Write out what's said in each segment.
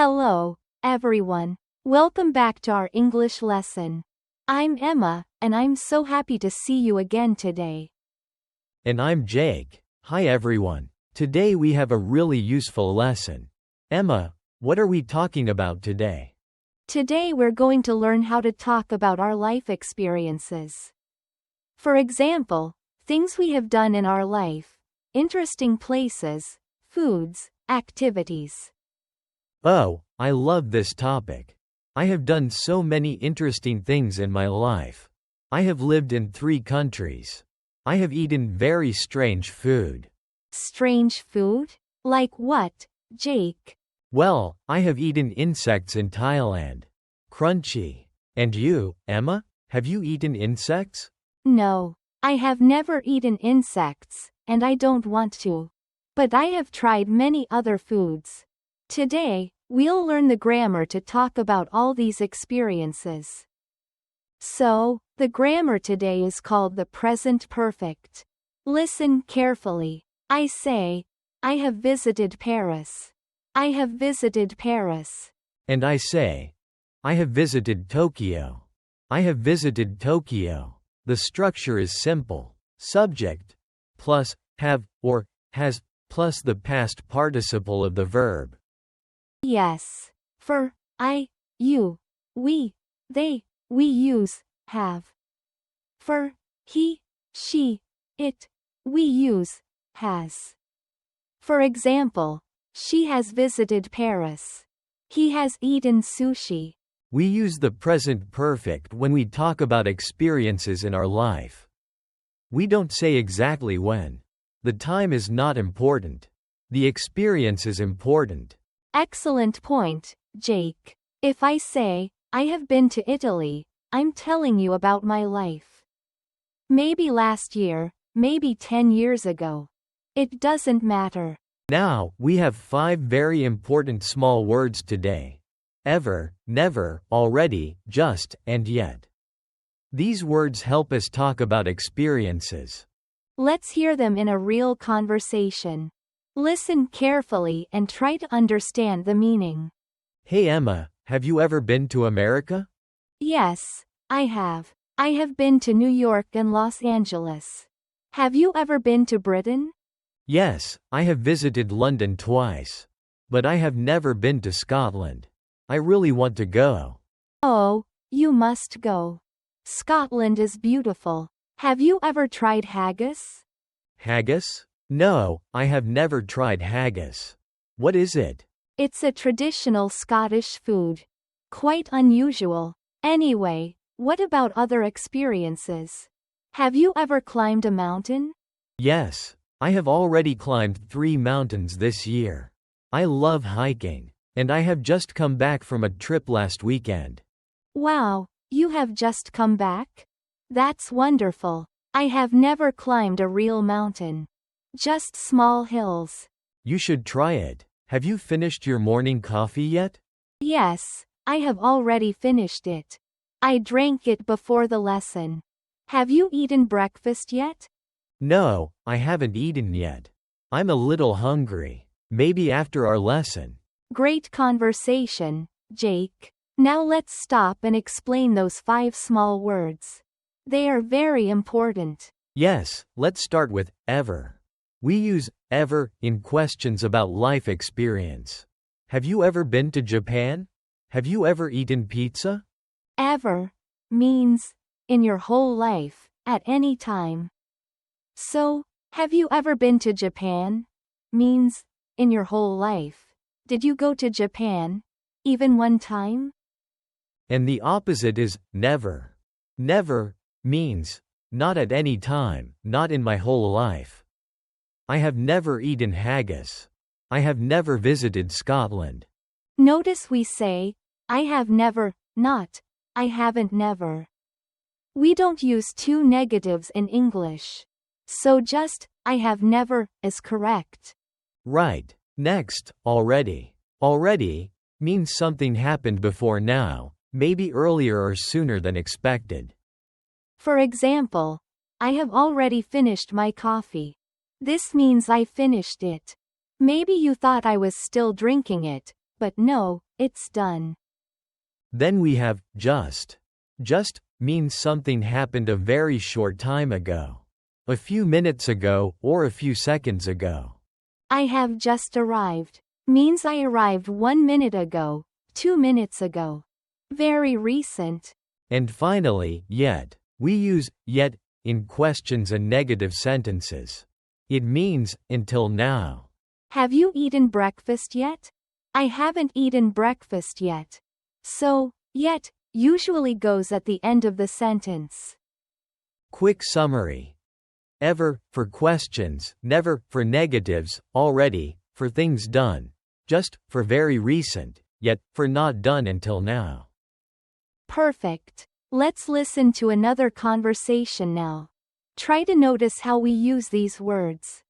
Hello, everyone. Welcome back to our English lesson. I'm Emma, and I'm so happy to see you again today. And I'm Jake. Hi everyone. Today we have a really useful lesson. Emma, what are we talking about today? Today we're going to learn how to talk about our life experiences. For example, things we have done in our life, interesting places, foods, activities. Oh, I love this topic. I have done so many interesting things in my life. I have lived in 3 countries. I have eaten very strange food. Strange food? Like what, Jake? Well, I have eaten insects in Thailand. Crunchy. And you, Emma, have you eaten insects? No, I have never eaten insects, and I don't want to. But I have tried many other foods. Today, we'll learn the grammar to talk about all these experiences. So, the grammar today is called the present perfect. Listen carefully. I say, I have visited Paris. I have visited Paris. And I say, I have visited Tokyo. I have visited Tokyo. The structure is simple. Subject plus have or has plus the past participle of the verb. Yes. For I, you, we, they, we use have. For he, she, it, we use has. For example, she has visited Paris. He has eaten sushi. We use the present perfect when we talk about experiences in our life. We don't say exactly when. The time is not important. The experience is important. Excellent point, Jake. If I say, I have been to Italy, I'm telling you about my life. Maybe last year, maybe 10 years ago. It doesn't matter. Now, we have 5 very important small words today. Ever, never, already, just, and yet. These words help us talk about experiences. Let's hear them in a real conversation. Listen carefully and try to understand the meaning. Hey Emma, have you ever been to America? Yes, I have. I have been to New York and Los Angeles. Have you ever been to Britain? Yes, I have visited London twice. But I have never been to Scotland. I really want to go. Oh, you must go. Scotland is beautiful. Have you ever tried haggis? Haggis? No, I have never tried haggis. What is it? It's a traditional Scottish food. Quite unusual. Anyway, what about other experiences? Have you ever climbed a mountain? Yes, I have already climbed 3 mountains this year. I love hiking, and I have just come back from a trip last weekend. Wow, you have just come back? That's wonderful. I have never climbed a real mountain. Just small hills. You should try it. Have you finished your morning coffee yet? Yes, I have already finished it. I drank it before the lesson. Have you eaten breakfast yet? No, I haven't eaten yet. I'm a little hungry. Maybe after our lesson. Great conversation, Jake. Now let's stop and explain those 5 small words. They are very important. Yes, let's start with ever. We use ever in questions about life experience. Have you ever been to Japan? Have you ever eaten pizza? Ever means in your whole life, at any time. So, have you ever been to Japan? Means in your whole life. Did you go to Japan? Even one time? And the opposite is never. Never means not at any time, not in my whole life. I have never eaten haggis. I have never visited Scotland. Notice we say, I have never, not, I haven't never. We don't use 2 negatives in English. So just, I have never, is correct. Right. Next, already. Already means something happened before now, maybe earlier or sooner than expected. For example, I have already finished my coffee. This means I finished it. Maybe you thought I was still drinking it, but no, it's done. Then we have just. Just means something happened a very short time ago. A few minutes ago or a few seconds ago. I have just arrived means I arrived 1 minute ago, 2 minutes ago. Very recent. And finally, yet. We use yet in questions and negative sentences. It means until now. Have you eaten breakfast yet? I haven't eaten breakfast yet. So, yet usually goes at the end of the sentence. Quick summary. Ever, for questions, never, for negatives, already, for things done, just, for very recent, yet, for not done until now. Perfect. Let's listen to another conversation now. Try to notice how we use these words.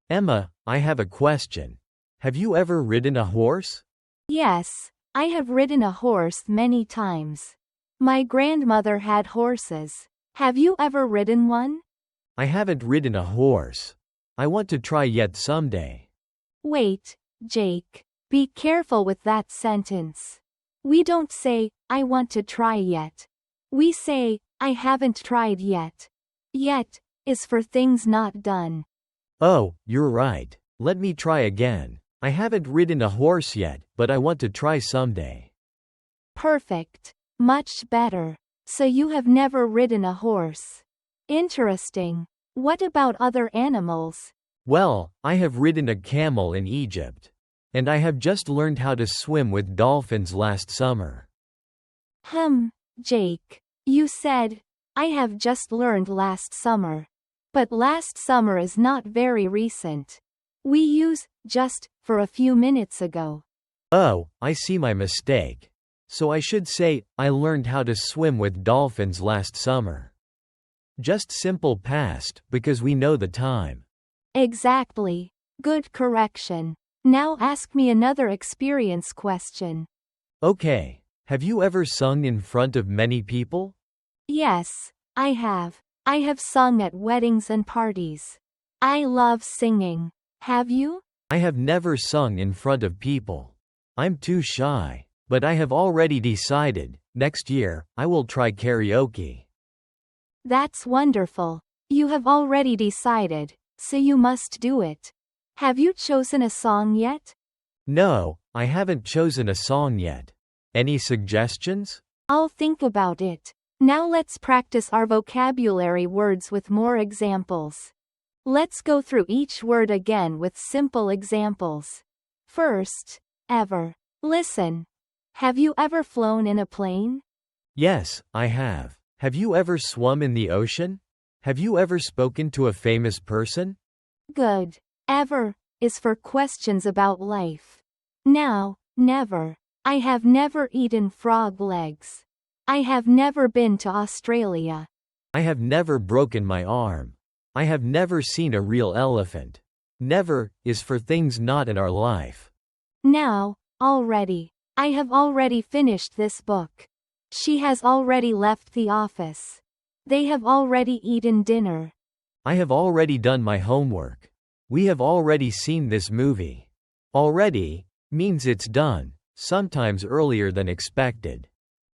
Emma, I have a question. Have you ever ridden a horse? Yes, I have ridden a horse many times. My grandmother had horses. Have you ever ridden one? I haven't ridden a horse. I want to try yet someday. Wait, Jake. Be careful with that sentence. We don't say, I want to try yet. We say, I haven't tried yet. Yet is for things not done. Oh, you're right. Let me try again. I haven't ridden a horse yet, but I want to try someday. Perfect. Much better. So you have never ridden a horse. Interesting. What about other animals? Well, I have ridden a camel in Egypt. And I have just learned how to swim with dolphins last summer. Jake. You said, I have just learned last summer. But last summer is not very recent. We use just for a few minutes ago. Oh, I see my mistake. So I should say, I learned how to swim with dolphins last summer. Just simple past, because we know the time. Exactly. Good correction. Now ask me another experience question. Okay. Have you ever sung in front of many people? Yes, I have. I have sung at weddings and parties. I love singing. Have you? I have never sung in front of people. I'm too shy. But I have already decided, next year, I will try karaoke. That's wonderful. You have already decided, so you must do it. Have you chosen a song yet? No, I haven't chosen a song yet. Any suggestions? I'll think about it. Now let's practice our vocabulary words with more examples. Let's go through each word again with simple examples. First, ever. Listen. Have you ever flown in a plane? Yes, I have. Have you ever swum in the ocean? Have you ever spoken to a famous person? Good. Ever is for questions about life. Now, never. I have never eaten frog legs. I have never been to Australia. I have never broken my arm. I have never seen a real elephant. Never is for things not in our life. Now, already. I have already finished this book. She has already left the office. They have already eaten dinner. I have already done my homework. We have already seen this movie. Already means it's done, sometimes earlier than expected.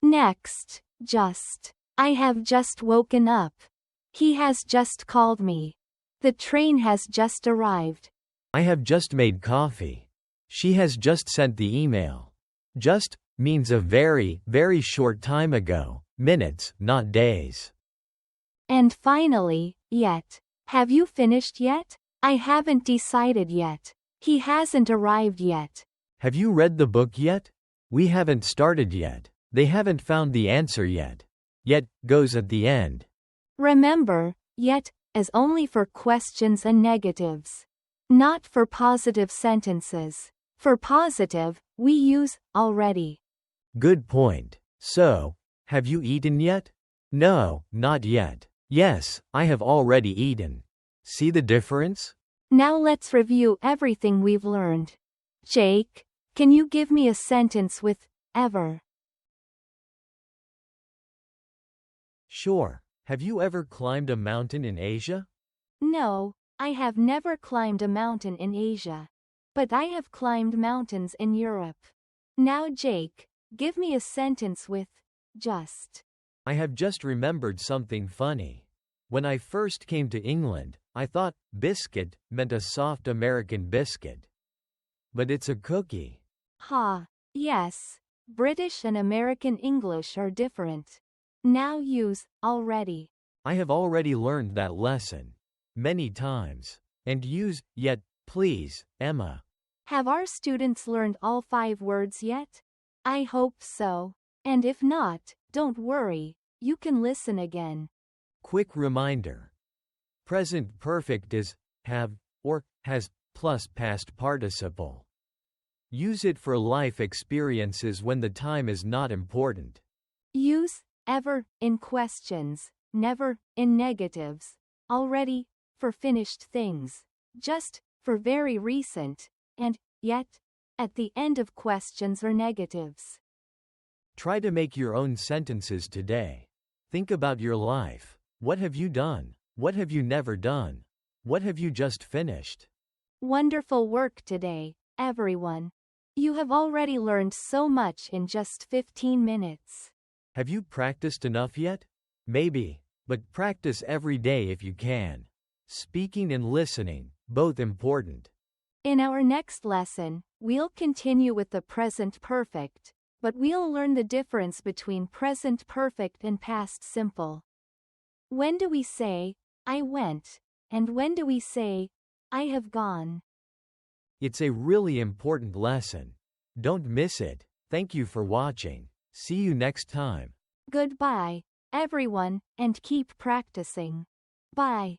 Next, just. I have just woken up. He has just called me. The train has just arrived. I have just made coffee. She has just sent the email. Just means a very, very short time ago, minutes, not days. And finally, yet. Have you finished yet? I haven't decided yet. He hasn't arrived yet. Have you read the book yet? We haven't started yet. They haven't found the answer yet. Yet goes at the end. Remember, yet is only for questions and negatives. Not for positive sentences. For positive, we use already. Good point. So, have you eaten yet? No, not yet. Yes, I have already eaten. See the difference? Now let's review everything we've learned. Jake, can you give me a sentence with ever? Sure. Have you ever climbed a mountain in Asia? No, I have never climbed a mountain in Asia. But I have climbed mountains in Europe. Now Jake, give me a sentence with just. I have just remembered something funny. When I first came to England, I thought biscuit meant a soft American biscuit. But it's a cookie. Ha. Yes. British and American English are different. Now use already. I have already learned that lesson many times. And use yet, please, Emma. Have our students learned all 5 words yet? I hope so. And if not, don't worry, you can listen again. Quick reminder. Present perfect is have or has plus past participle. Use it for life experiences when the time is not important. Use ever in questions, never in negatives, already for finished things, just for very recent, and yet at the end of questions or negatives. Try to make your own sentences today. Think about your life. What have you done? What have you never done? What have you just finished? Wonderful work today, everyone. You have already learned so much in just 15 minutes. Have you practiced enough yet? Maybe, but practice every day if you can. Speaking and listening, both important. In our next lesson, we'll continue with the present perfect, but we'll learn the difference between present perfect and past simple. When do we say, I went, and when do we say, I have gone? It's a really important lesson. Don't miss it. Thank you for watching. See you next time. Goodbye, everyone, and keep practicing. Bye.